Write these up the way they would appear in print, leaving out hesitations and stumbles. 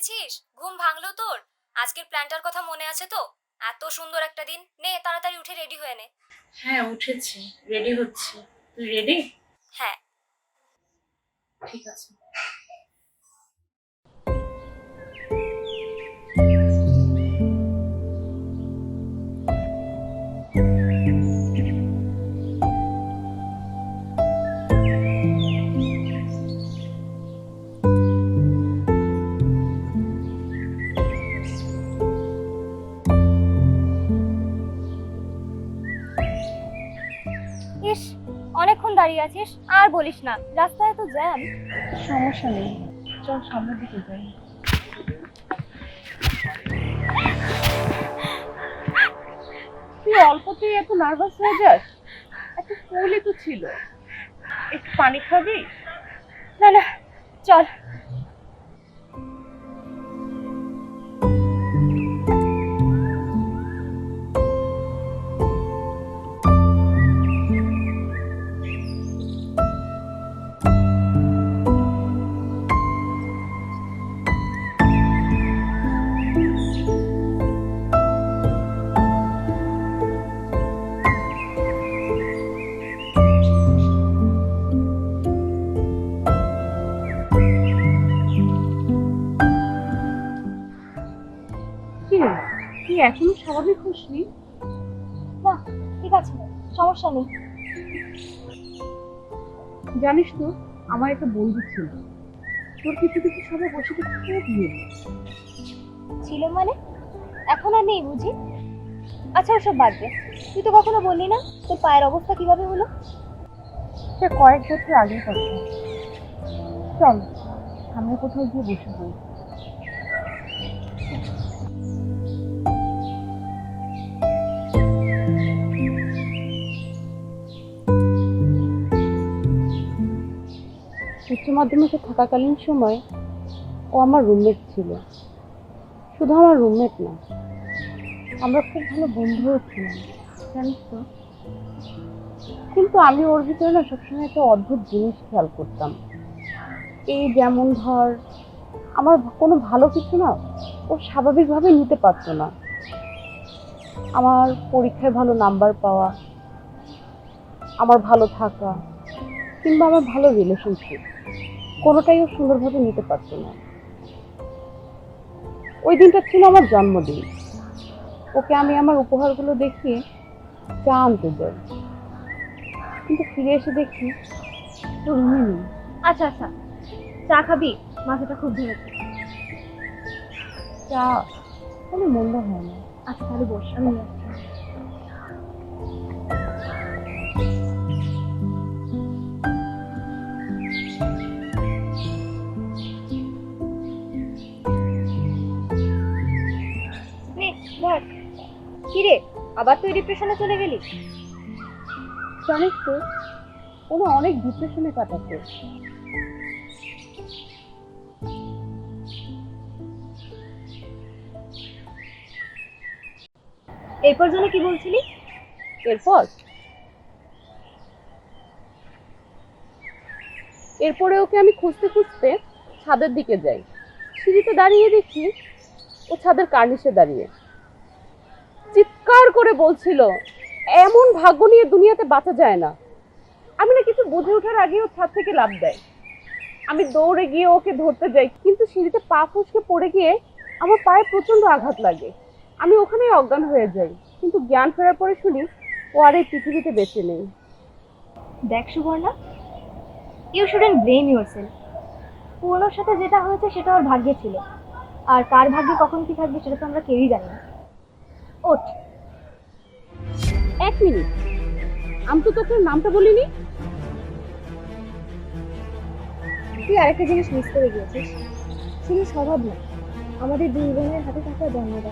উঠেছিস? ঘুম ভাঙলো তোর? আজকের প্ল্যানটার কথা মনে আছে তো? এত সুন্দর একটা দিন, নে তাড়াতাড়ি উঠে রেডি হয়ে নে। হ্যাঁ, উঠেছি, রেডি হচ্ছি। তুই রেডি? হ্যাঁ। ঠিক আছে। ইস, অনেকক্ষণ দাঁড়িয়ে আছিস, আর বলিস না, রাস্তায় তো জ্যাম। সমস্যা নেই, চল সামনের দিকে যাই। তুই অল্পতেই এত নার্ভাস হয়ে যাস? একটা ফুলই তো ছিল, একটু পানি খাবি? না না, চল। কি রে, তুই এখনো স্বাভাবিক হসনি? না, ঠিক আছে, সমস্যা নেই। জানিস তো, আমার একটা বন্ধু ছিল, তোর কিছু কিছু সবাই বসে থেকে খুব ভিড়। ছিল মানে? এখন আর নেই বুঝি? আচ্ছা ওসব বাদ দে, তুই তো কখনো বললি না তোর পায়ের অবস্থা কিভাবে হলো। সে কয়েক বছর আগের কথা। চল সামনে কোথাও গিয়ে বসে পড়ি। উচ্চ মাধ্যমিকে থাকাকালীন সময় ও আমার রুমমেট ছিল। শুধু আমার রুমমেট না, আমরা খুব ভালো বন্ধুও ছিলাম, জানিস তো। কিন্তু আমি ওর ভিতরে না সবসময় একটা অদ্ভুত জিনিস খেয়াল করতাম। এই যেমন ধর, আমার কোনো ভালো কিছু না ও স্বাভাবিকভাবে নিতে পারতো না। আমার পরীক্ষায় ভালো নাম্বার পাওয়া, আমার ভালো থাকা, কিংবা আমার ভালো রিলেশনশিপ, কোনোটাই ও সুন্দরভাবে নিতে পারতো না। ওই দিনটা ছিল আমার জন্মদিন। ওকে আমি আমার উপহারগুলো দেখিয়ে চা আনতে যাই, কিন্তু ফিরে এসে দেখি ও রুমে নেই। আচ্ছা আচ্ছা, চা খাবি? মাথাটা খুব ধরেছে। চা কোনো মন্দ হয় না। আচ্ছা তাহলে বস, আমি নিয়ে আসছি। নে, ধর। কি রে, আবার তুই ডিপ্রেশনে চলে গেলি? জানিস তো, কোনো অনেক ডিপ্রেশনে কাটাতো। এরপর জন্য কি বলছিলি? এরপর এরপরে ওকে আমি খুঁজতে খুঁজতে ছাদের দিকে যাই। সিঁড়িতে দাঁড়িয়ে দেখি ও ছাদের কার্নিশে দাঁড়িয়ে চিৎকার করে বলছিল, এমন ভাগ্য নিয়ে দুনিয়াতে বাঁচা যায় না। আমি না কিছু বুঝে ওঠার আগে ও ছাদ থেকে লাফ দেয়। আমি দৌড়ে গিয়ে ওকে ধরতে যাই, কিন্তু সিঁড়িতে পা ফসকে পড়ে গিয়ে আমার পায়ে প্রচন্ড আঘাত লাগে। আমি ওখানেই অজ্ঞান হয়ে যাই, কিন্তু জ্ঞান ফেরার পরে শুনি ও আর এই পৃথিবীতে বেঁচে নেই। দেখ Suborna, you shouldn't blame yourself. পূর্ণর সাথে যেটা হয়েছে সেটা ওর ভাগ্যে ছিল, আর কার ভাগ্যে কখন কি থাকবে সেটা তো আমরা কেউই জানি না। ওঠ। এক মিনিট, আমি তো তোকে নামটা বলিনি। তুই আরেকটা জিনিস মিস করে গিয়েছিস, শুধু স্বভাব না, আমাদের দুই বোনের হাতে থাকা জন্মদাতা।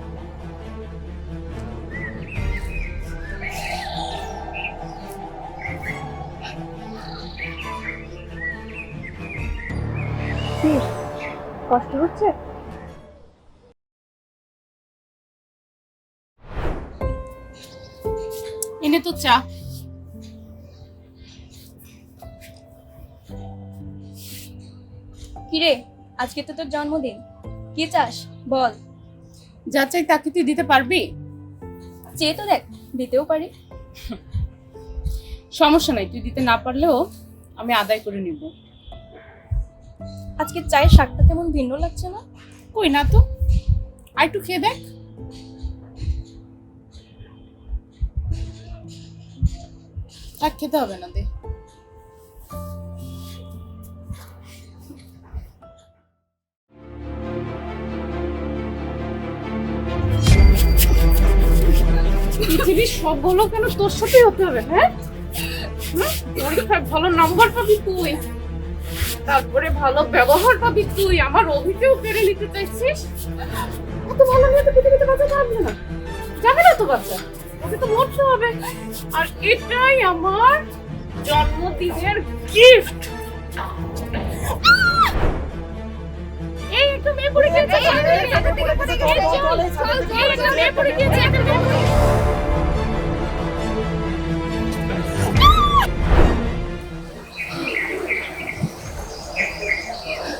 কি, কষ্ট হচ্ছে? এনে তো চা। কিরে, আজকে তো তোর জন্মদিন, কি চাস বল। যা চাই তা কি তুই দিতে পারবি? চেয়ে তো দেখ, দিতেও পারি। সমস্যা নাই, তুই দিতে না পারলেও আমি আদায় করে নিব। আজকে চায়ের শাকটা কেমন ভিন্ন লাগছে না? কই না তো, আর একটু খেয়ে দেখ। থাক, খেতে হবে না, দে। পৃথিবীর সবগুলো কেন তোর সাথেই হতে হবে? হ্যাঁ, পরীক্ষায় ভালো নাম্বার পাবি তুই, তারপরে ভালো ব্যবহার পাবি তুই, আমার অভিকেও কেড়ে নিতে চাইছিস। অত ভালো নিয়ে তো পৃথিবীতে বাঁচা যাবে না, যাবে না তো বাচ্চা, ওকে তো মরতে হবে। আর এটাই আমার জন্মদিনের গিফট। এই একটু মেয়ে পড়ে গিয়েছে, মেয়ে পড়ে গিয়েছে।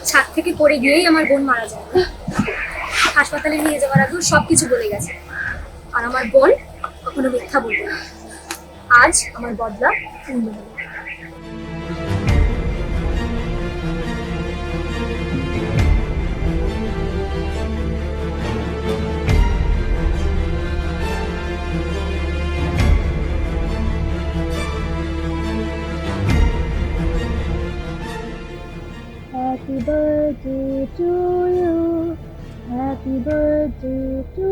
ছাদ থেকে পড়ে গিয়েই আমার বোন মারা যায়। হাসপাতালে নিয়ে যাওয়ার আগেও সবকিছু বলে গেছে, আর আমার বোন কখনো মিথ্যা বলবে না। আজ আমার বদলা পূর্ণ হলো। Happy birthday to you. Happy birthday to